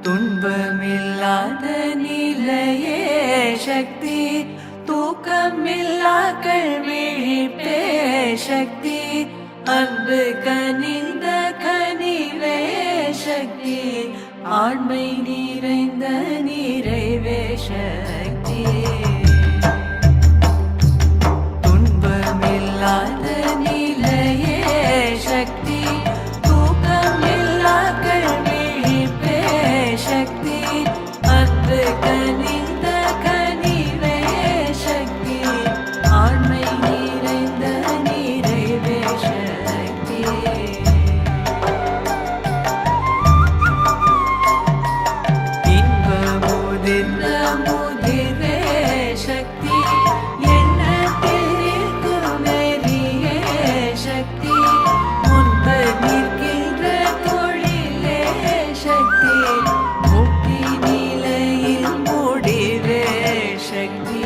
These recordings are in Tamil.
துன்பமில்லாத நிலையே சக்தி, தூக்கமில்லா கல்விழிப்பே சக்தி, அன்பு கனிந்த கனிவே சக்தி, ஆண்மை நிறைந்த நிறைவே சக்தி. துன்பமில்லாத நிலையே சக்தி, தூக்கமில்லா கல்விழிப்பே சக்தி, அன்பு கனிந்த கனிவே சக்தி, ஆண்மை நிறைந்த நிறைவே சக்தி. இன்பமுதிர்ந்த முதிர்வே சக்தி, எண்ணத்தில் நிற்கும் நெறியே சக்தி, முன்பு நிற்கின்ற தொழிலே சக்தி, முக்தி நிலையில் முடிவே சக்தி.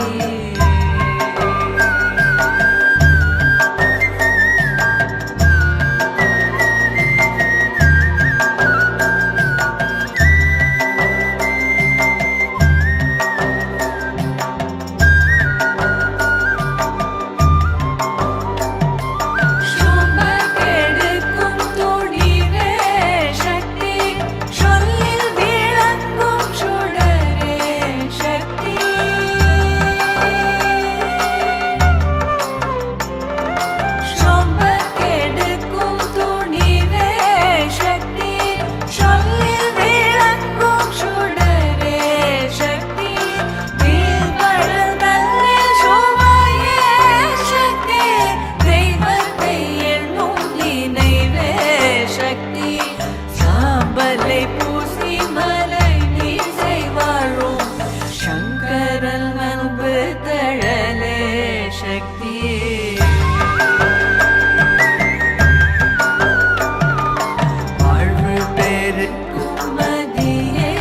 சாம்பலை பூசி மலை நீசை வாழும் சங்கரன் அன்பு தழலே சக்தி. வாழ்வு பெருக்கும் மதியே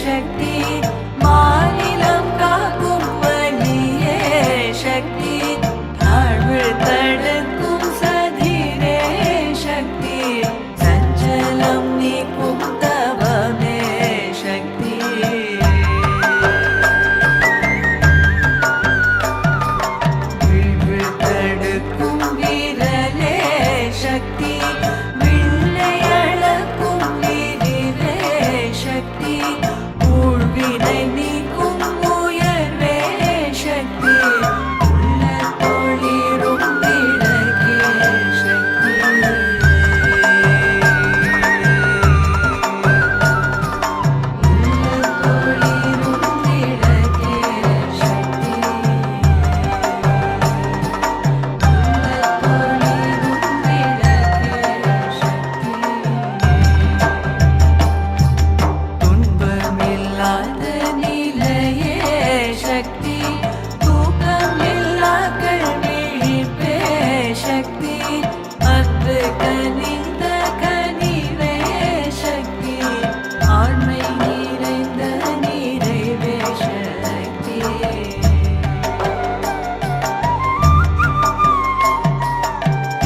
சக்தி, மாநிலம் காக்கும் வலியே சக்தி, தாழ்வு தடுக்கும் சதிரே சக்தி, சஞ்சலம் நீக்கும் தவமே சக்தி. வீழ்வு தடுக்கும் வீரலே சக்தி, வில்லை அளக்கும் வீரிலே சக்தி, ஊழ்வினை நீக்கும் உயர்வே சக்தி, உள்ள தொழிலும் விளக்கே சக்தி. துன்பமில்லாத நிலையே சக்தி, தூக்கமில்லா கல்விழிப்பே சக்தி, அன்பு கனிந்த கனிவே சக்தி, ஆண்மை நிறைந்த நிறைவே சக்தி.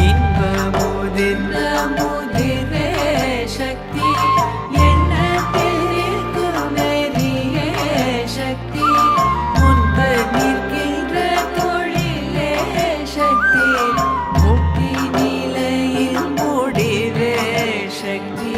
இன்பமுதிர்ந்த முதிர்வே சக்தி, எண்ணத்தில் நிற்கும் நெறியே சக்தி, முன்பு நிற்கின்ற தொழிலே சக்தி, முக்தி நிலையில் முடிவே சக்தி.